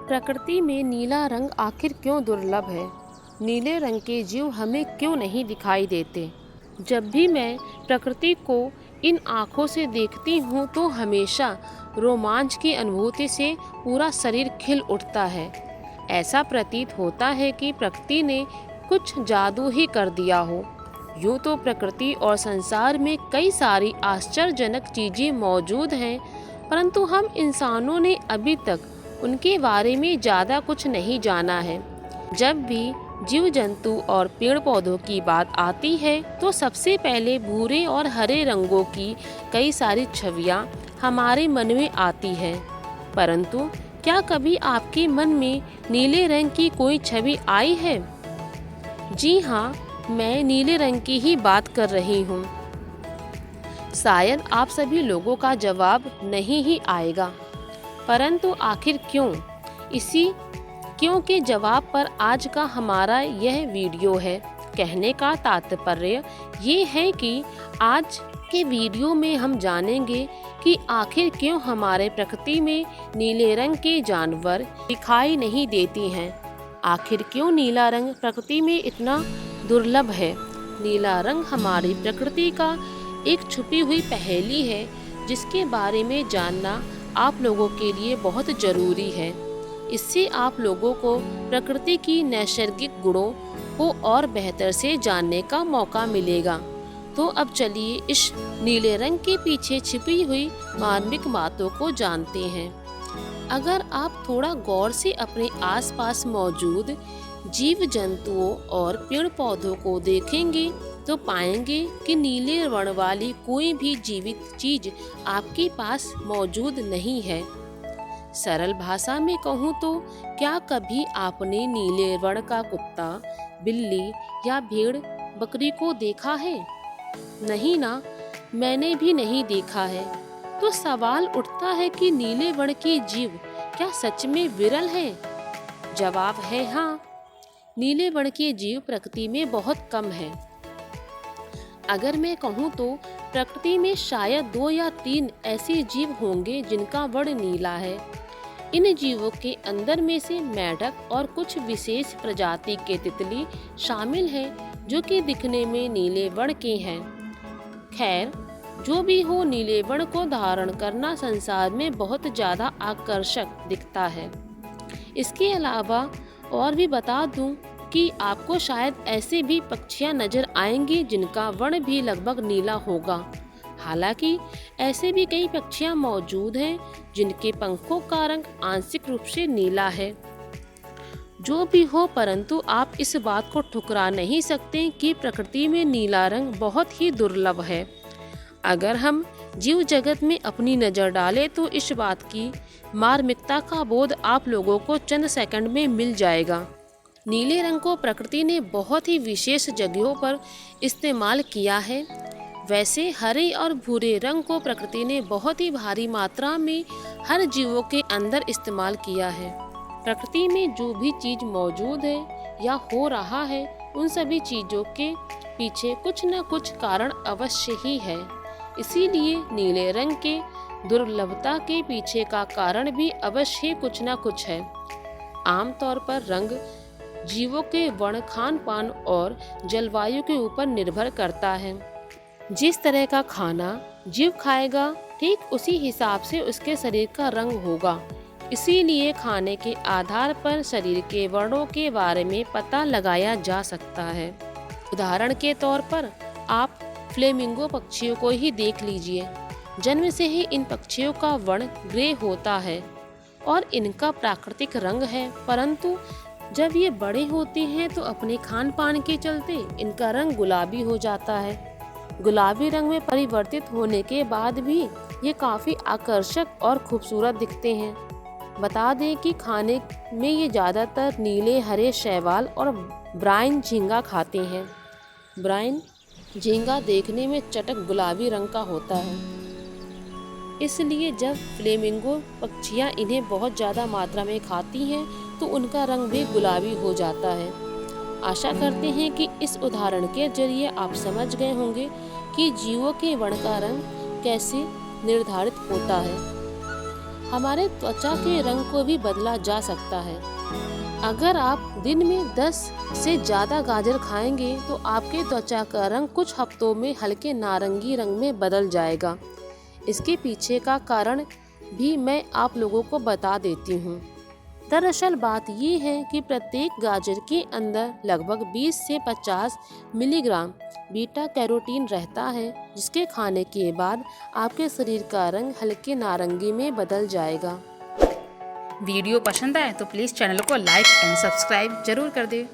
प्रकृति में नीला रंग आखिर क्यों दुर्लभ है? नीले रंग के जीव हमें क्यों नहीं दिखाई देते? जब भी मैं प्रकृति को इन आँखों से देखती हूँ तो हमेशा रोमांच की अनुभूति से पूरा शरीर खिल उठता है। ऐसा प्रतीत होता है कि प्रकृति ने कुछ जादू ही कर दिया हो। यूँ तो प्रकृति और संसार में कई सारी आश्चर्यजनक चीज़ें मौजूद हैं, परंतु हम इंसानों ने अभी तक उनके बारे में ज़्यादा कुछ नहीं जाना है। जब भी जीव जंतु और पेड़ पौधों की बात आती है तो सबसे पहले भूरे और हरे रंगों की कई सारी छवियाँ हमारे मन में आती है, परंतु क्या कभी आपके मन में नीले रंग की कोई छवि आई है? जी हाँ, मैं नीले रंग की ही बात कर रही हूँ। शायद आप सभी लोगों का जवाब नहीं ही आएगा, परंतु आखिर क्यों? इसी क्यों के जवाब पर आज का हमारा यह वीडियो है। कहने का तात्पर्य ये है कि आज के वीडियो में हम जानेंगे कि आखिर क्यों हमारे प्रकृति में नीले रंग के जानवर दिखाई नहीं देती हैं। आखिर क्यों नीला रंग प्रकृति में इतना दुर्लभ है। नीला रंग हमारी प्रकृति का एक छुपी हुई पहेली है, जिसके बारे में जानना आप लोगों के लिए बहुत ज़रूरी है। इससे आप लोगों को प्रकृति की नैसर्गिक गुणों को और बेहतर से जानने का मौका मिलेगा। तो अब चलिए इस नीले रंग के पीछे छिपी हुई मार्मिक बातों को जानते हैं। अगर आप थोड़ा गौर से अपने आसपास मौजूद जीव जंतुओं और पेड़ पौधों को देखेंगे तो पाएंगे कि नीले वर्ण वाली कोई भी जीवित चीज आपके पास मौजूद नहीं है। सरल भाषा में कहूँ तो क्या कभी आपने नीले वर्ण का कुत्ता, बिल्ली या भेड़ बकरी को देखा है? नहीं ना, मैंने भी नहीं देखा है। तो सवाल उठता है कि नीले वर्ण के जीव क्या सच में विरल हैं? जवाब है हाँ, नीले वर्ण के जीव प्रकृति में बहुत कम हैं। अगर मैं कहूँ तो प्रकृति में शायद 2 या 3 ऐसे जीव होंगे जिनका वर्ण नीला है। इन जीवों के अंदर में से मेंढक और कुछ विशेष प्रजाति के तितली शामिल हैं, जो कि दिखने में नीले वर्ण के हैं। खैर, जो भी हो, नीले वर्ण को धारण करना संसार में बहुत ज़्यादा आकर्षक दिखता है। इसके अलावा और भी बता दूं कि आपको शायद ऐसे भी पक्षियां नजर आएंगी जिनका वर्ण भी लगभग नीला होगा। हालांकि ऐसे भी कई पक्षियां मौजूद हैं जिनके पंखों का रंग आंशिक रूप से नीला है। जो भी हो, परंतु आप इस बात को ठुकरा नहीं सकते कि प्रकृति में नीला रंग बहुत ही दुर्लभ है। अगर हम जीव जगत में अपनी नज़र डालें तो इस बात की मार्मिकता का बोध आप लोगों को चंद सेकंड में मिल जाएगा। नीले रंग को प्रकृति ने बहुत ही विशेष जगहों पर इस्तेमाल किया है। वैसे हरे और भूरे रंग को प्रकृति ने बहुत ही भारी मात्रा में हर जीवों के अंदर इस्तेमाल किया है। प्रकृति में जो भी चीज़ मौजूद है या हो रहा है, उन सभी चीज़ों के पीछे कुछ न कुछ कारण अवश्य ही है। इसीलिए नीले रंग के दुर्लभता के पीछे का कारण भी अवश्य कुछ न कुछ है। आमतौर पर रंग जीवों के वर्ण, खान पान और जलवायु के ऊपर निर्भर करता है। जिस तरह का खाना जीव खाएगा, ठीक उसी हिसाब से उसके शरीर का रंग होगा। इसीलिए खाने के आधार पर शरीर के वर्णों के बारे में पता लगाया जा सकता है। उदाहरण के तौर पर आप फ्लेमिंगो पक्षियों को ही देख लीजिए। जन्म से ही इन पक्षियों का वर्ण ग्रे होता है और इनका प्राकृतिक रंग है, परंतु जब ये बड़े होते हैं तो अपने खान पान के चलते इनका रंग गुलाबी हो जाता है। गुलाबी रंग में परिवर्तित होने के बाद भी ये काफ़ी आकर्षक और खूबसूरत दिखते हैं। बता दें कि खाने में ये ज़्यादातर नीले, हरे शैवाल और ब्राइन झींगा खाते हैं। ब्राइन झींगा देखने में चटक गुलाबी रंग का होता है, इसलिए जब फ्लेमिंगो पक्षियाँ इन्हें बहुत ज़्यादा मात्रा में खाती हैं तो उनका रंग भी गुलाबी हो जाता है। आशा करते हैं कि इस उदाहरण के जरिए आप समझ गए होंगे कि जीवों के वर्ण का रंग कैसे निर्धारित होता है। हमारे त्वचा के रंग को भी बदला जा सकता है। अगर आप दिन में 10 से ज़्यादा गाजर खाएंगे तो आपके त्वचा का रंग कुछ हफ्तों में हल्के नारंगी रंग में बदल जाएगा। इसके पीछे का कारण भी मैं आप लोगों को बता देती हूँ। दरअसल बात ये है कि प्रत्येक गाजर के अंदर लगभग 20 से 50 मिलीग्राम बीटा कैरोटीन रहता है, जिसके खाने के बाद आपके शरीर का रंग हल्के नारंगी में बदल जाएगा। वीडियो पसंद आए तो प्लीज़ चैनल को लाइक एंड सब्सक्राइब जरूर कर दें।